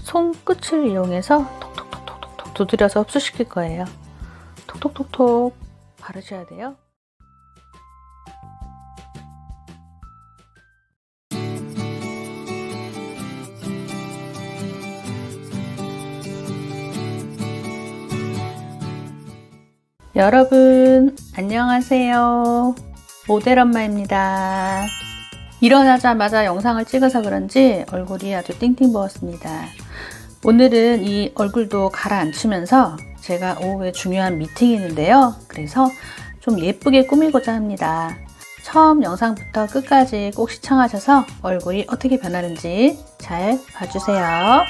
손끝을 이용해서 톡톡톡톡톡 두드려서 흡수시킬 거예요. 톡톡톡톡 바르셔야 돼요. 여러분 안녕하세요. 모델 엄마입니다. 일어나자마자 영상을 찍어서 그런지 얼굴이 아주 띵띵 부었습니다. 오늘은 이 얼굴도 가라앉히면서 제가 오후에 중요한 미팅이 있는데요. 그래서 좀 예쁘게 꾸미고자 합니다. 처음 영상부터 끝까지 꼭 시청하셔서 얼굴이 어떻게 변하는지 잘 봐주세요.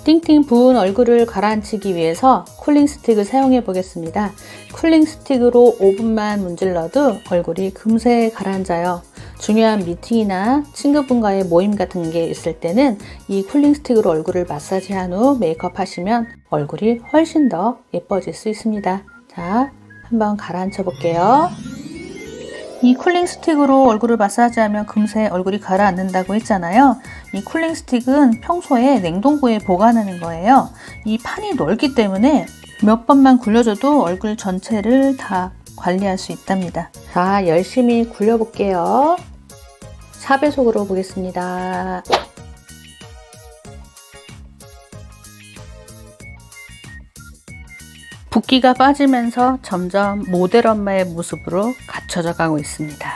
띵띵 부은 얼굴을 가라앉히기 위해서 쿨링 스틱을 사용해 보겠습니다. 쿨링 스틱으로 5분만 문질러도 얼굴이 금세 가라앉아요. 중요한 미팅이나 친구분과의 모임 같은 게 있을 때는 이 쿨링 스틱으로 얼굴을 마사지한 후 메이크업 하시면 얼굴이 훨씬 더 예뻐질 수 있습니다. 자, 한번 가라앉혀 볼게요. 이 쿨링 스틱으로 얼굴을 마사지하면 금세 얼굴이 가라앉는다고 했잖아요. 이 쿨링 스틱은 평소에 냉동고에 보관하는 거예요. 이 판이 넓기 때문에 몇 번만 굴려줘도 얼굴 전체를 다 관리할 수 있답니다. 자, 열심히 굴려볼게요. 4배속으로 보겠습니다. 붓기가 빠지면서 점점 모델 엄마의 모습으로 갖춰져 가고 있습니다.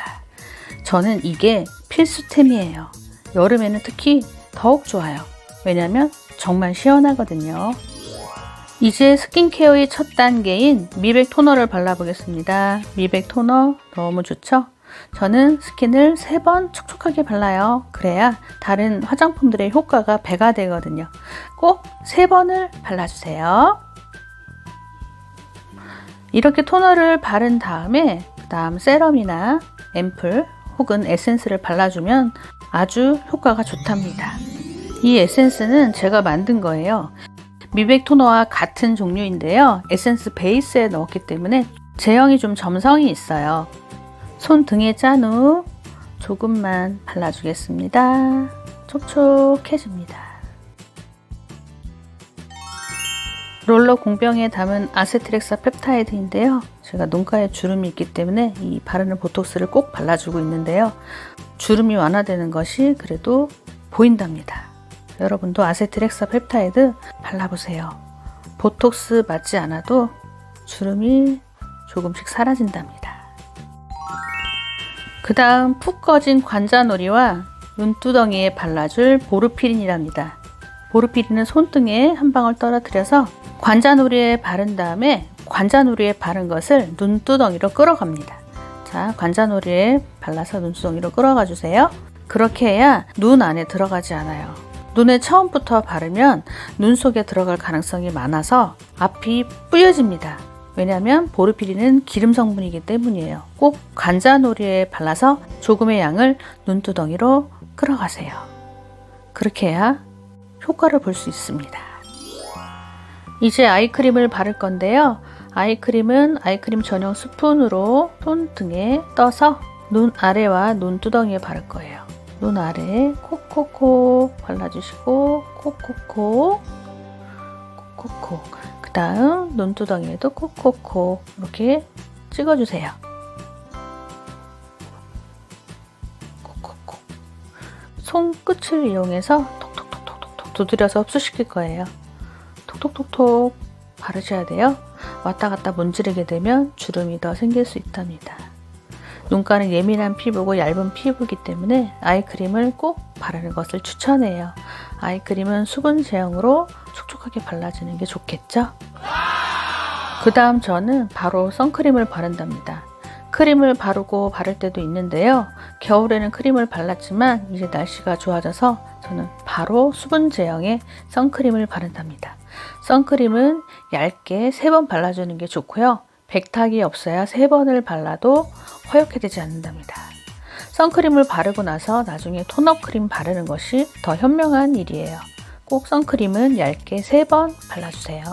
저는 이게 필수템이에요. 여름에는 특히 더욱 좋아요. 왜냐면 정말 시원하거든요. 이제 스킨케어의 첫 단계인 미백 토너를 발라보겠습니다. 미백 토너 너무 좋죠? 저는 스킨을 3번 촉촉하게 발라요. 그래야 다른 화장품들의 효과가 배가 되거든요. 꼭 3번을 발라주세요. 이렇게 토너를 바른 다음에 그다음 세럼이나 앰플 혹은 에센스를 발라주면 아주 효과가 좋답니다. 이 에센스는 제가 만든 거예요. 미백 토너와 같은 종류인데요. 에센스 베이스에 넣었기 때문에 제형이 좀 점성이 있어요. 손등에 짠 후 조금만 발라주겠습니다. 촉촉해집니다. 롤러 공병에 담은 아세트렉사 펩타이드인데요. 제가 눈가에 주름이 있기 때문에 이 바르는 보톡스를 꼭 발라주고 있는데요. 주름이 완화되는 것이 그래도 보인답니다. 여러분도 아세트렉사 펩타이드 발라보세요. 보톡스 맞지 않아도 주름이 조금씩 사라진답니다. 그 다음 푹 꺼진 관자놀이와 눈두덩이에 발라줄 보르피린이랍니다. 보르피린은 손등에 한 방울 떨어뜨려서 관자놀이에 바른 다음에 관자놀이에 바른 것을 눈두덩이로 끌어갑니다. 자, 관자놀이에 발라서 눈두덩이로 끌어가 주세요. 그렇게 해야 눈 안에 들어가지 않아요. 눈에 처음부터 바르면 눈 속에 들어갈 가능성이 많아서 앞이 뿌여집니다. 왜냐하면 보르피린은 기름 성분이기 때문이에요. 꼭 관자놀이에 발라서 조금의 양을 눈두덩이로 끌어가세요. 그렇게 해야 효과를 볼 수 있습니다. 이제 아이크림을 바를 건데요. 아이크림은 아이크림 전용 스푼으로 손등에 떠서 눈 아래와 눈두덩이에 바를 거예요. 눈 아래에 콕콕콕 발라주시고 콕콕콕 콕콕콕 그 다음 눈두덩이에도 콕콕콕 이렇게 찍어주세요. 콕콕콕 손끝을 이용해서 톡톡톡톡톡 두드려서 흡수시킬 거예요. 톡톡톡톡 바르셔야 돼요. 왔다 갔다 문지르게 되면 주름이 더 생길 수 있답니다. 눈가는 예민한 피부고 얇은 피부이기 때문에 아이크림을 꼭 바르는 것을 추천해요. 아이크림은 수분 제형으로 촉촉하게 발라주는 게 좋겠죠? 그 다음 저는 바로 선크림을 바른답니다. 크림을 바르고 바를 때도 있는데요. 겨울에는 크림을 발랐지만 이제 날씨가 좋아져서 저는 바로 수분 제형의 선크림을 바른답니다. 선크림은 얇게 3번 발라주는 게 좋고요. 백탁이 없어야 3번을 발라도 허옇게 되지 않는답니다. 선크림을 바르고 나서 나중에 톤업 크림 바르는 것이 더 현명한 일이에요. 꼭 선크림은 얇게 3번 발라주세요.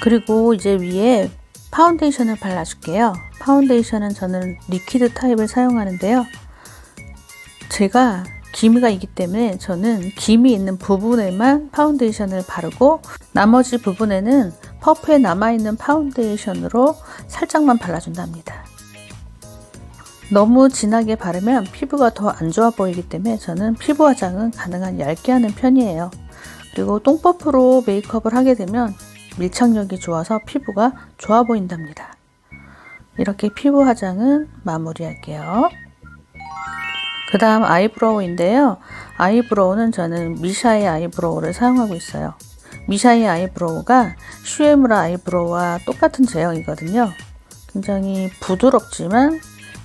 그리고 이제 위에 파운데이션을 발라줄게요. 파운데이션은 저는 리퀴드 타입을 사용하는데요. 제가 기미가 있기 때문에 저는 기미 있는 부분에만 파운데이션을 바르고 나머지 부분에는 퍼프에 남아있는 파운데이션으로 살짝만 발라준답니다. 너무 진하게 바르면 피부가 더 안 좋아 보이기 때문에 저는 피부 화장은 가능한 얇게 하는 편이에요. 그리고 똥퍼프로 메이크업을 하게 되면 밀착력이 좋아서 피부가 좋아 보인답니다. 이렇게 피부 화장은 마무리할게요. 그 다음 아이브로우인데요. 아이브로우는 저는 미샤의 아이브로우를 사용하고 있어요. 미샤의 아이브로우가 슈에무라 아이브로우와 똑같은 제형이거든요. 굉장히 부드럽지만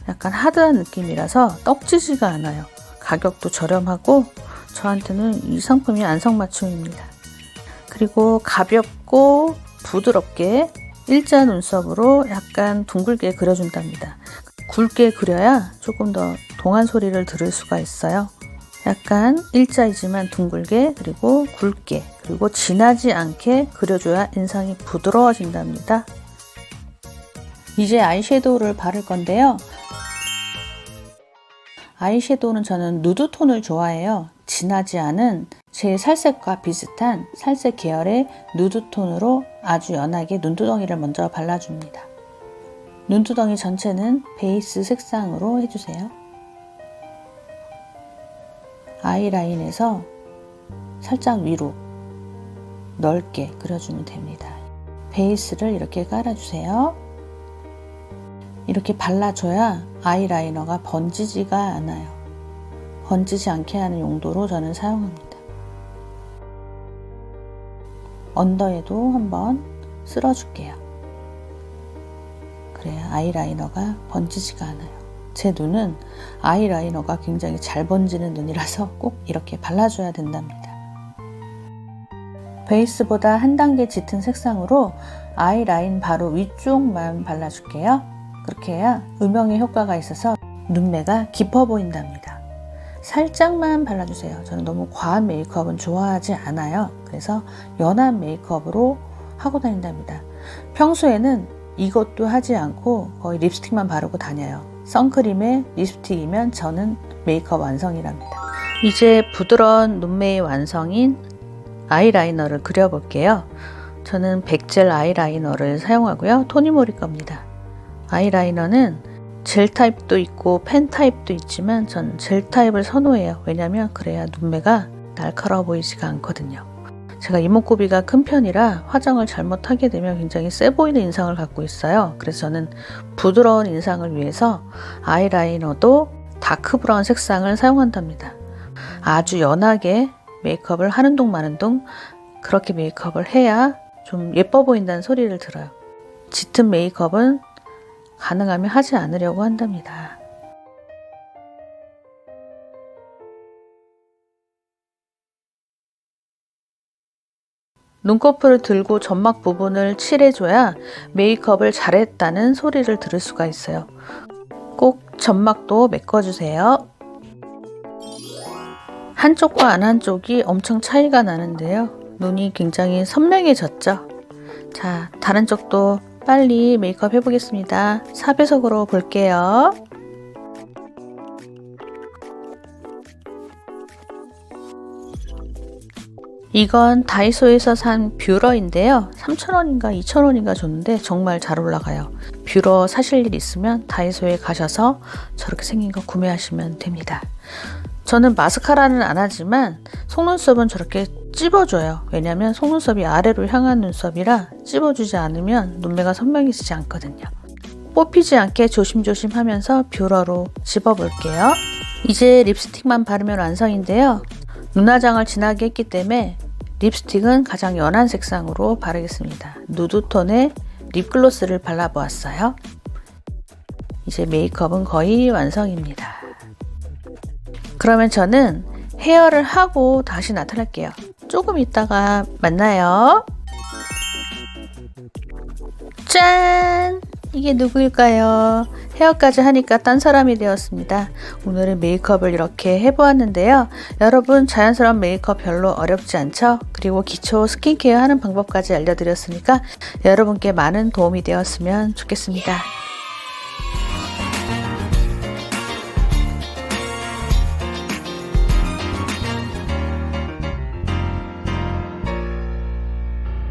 약간 하드한 느낌이라서 떡지지가 않아요. 가격도 저렴하고 저한테는 이 상품이 안성맞춤입니다. 그리고 가볍고 부드럽게 일자 눈썹으로 약간 둥글게 그려준답니다. 굵게 그려야 조금 더 동안 소리를 들을 수가 있어요. 약간 일자이지만 둥글게 그리고 굵게 그리고 진하지 않게 그려줘야 인상이 부드러워진답니다. 이제 아이섀도우를 바를 건데요. 아이섀도우는 저는 누드톤을 좋아해요. 진하지 않은 제 살색과 비슷한 살색 계열의 누드톤으로 아주 연하게 눈두덩이를 먼저 발라줍니다. 눈두덩이 전체는 베이스 색상으로 해주세요. 아이라인에서 살짝 위로 넓게 그려주면 됩니다. 베이스를 이렇게 깔아주세요. 이렇게 발라줘야 아이라이너가 번지지가 않아요. 번지지 않게 하는 용도로 저는 사용합니다. 언더에도 한번 쓸어줄게요. 그래야 아이라이너가 번지지가 않아요. 제 눈은 아이라이너가 굉장히 잘 번지는 눈이라서 꼭 이렇게 발라줘야 된답니다. 베이스보다 한 단계 짙은 색상으로 아이라인 바로 위쪽만 발라줄게요. 그렇게 해야 음영의 효과가 있어서 눈매가 깊어 보인답니다. 살짝만 발라주세요. 저는 너무 과한 메이크업은 좋아하지 않아요. 그래서 연한 메이크업으로 하고 다닌답니다. 평소에는 이것도 하지 않고 거의 립스틱만 바르고 다녀요. 선크림에 립스틱이면 저는 메이크업 완성이랍니다. 이제 부드러운 눈매의 완성인 아이라이너를 그려볼게요. 저는 백젤 아이라이너를 사용하고요. 토니모리 겁니다. 아이라이너는 젤 타입도 있고 펜 타입도 있지만 전 젤 타입을 선호해요. 왜냐면 그래야 눈매가 날카로워 보이지가 않거든요. 제가 이목구비가 큰 편이라 화장을 잘못하게 되면 굉장히 세 보이는 인상을 갖고 있어요. 그래서 저는 부드러운 인상을 위해서 아이라이너도 다크 브라운 색상을 사용한답니다. 아주 연하게 메이크업을 하는 동 마는 동 그렇게 메이크업을 해야 좀 예뻐 보인다는 소리를 들어요. 짙은 메이크업은 가능하면 하지 않으려고 한답니다. 눈꺼풀을 들고 점막 부분을 칠해줘야 메이크업을 잘했다는 소리를 들을 수가 있어요. 꼭 점막도 메꿔주세요. 한쪽과 안 한쪽이 엄청 차이가 나는데요. 눈이 굉장히 선명해졌죠? 자, 다른 쪽도 빨리 메이크업 해보겠습니다. 4배속으로 볼게요. 이건 다이소에서 산 뷰러인데요. 3,000원인가 2,000원인가 줬는데 정말 잘 올라가요. 뷰러 사실 일 있으면 다이소에 가셔서 저렇게 생긴 거 구매하시면 됩니다. 저는 마스카라는 안 하지만 속눈썹은 저렇게 찝어줘요. 왜냐면 속눈썹이 아래로 향한 눈썹이라 찝어주지 않으면 눈매가 선명해지지 않거든요. 뽑히지 않게 조심조심 하면서 뷰러로 집어볼게요. 이제 립스틱만 바르면 완성인데요. 눈화장을 진하게 했기 때문에 립스틱은 가장 연한 색상으로 바르겠습니다. 누드톤의 립글로스를 발라보았어요. 이제 메이크업은 거의 완성입니다. 그러면 저는 헤어를 하고 다시 나타날게요. 조금 있다가 만나요. 짠! 이게 누구일까요? 헤어까지 하니까 딴 사람이 되었습니다. 오늘은 메이크업을 이렇게 해보았는데요. 여러분 자연스러운 메이크업 별로 어렵지 않죠? 그리고 기초 스킨케어 하는 방법까지 알려드렸으니까 여러분께 많은 도움이 되었으면 좋겠습니다.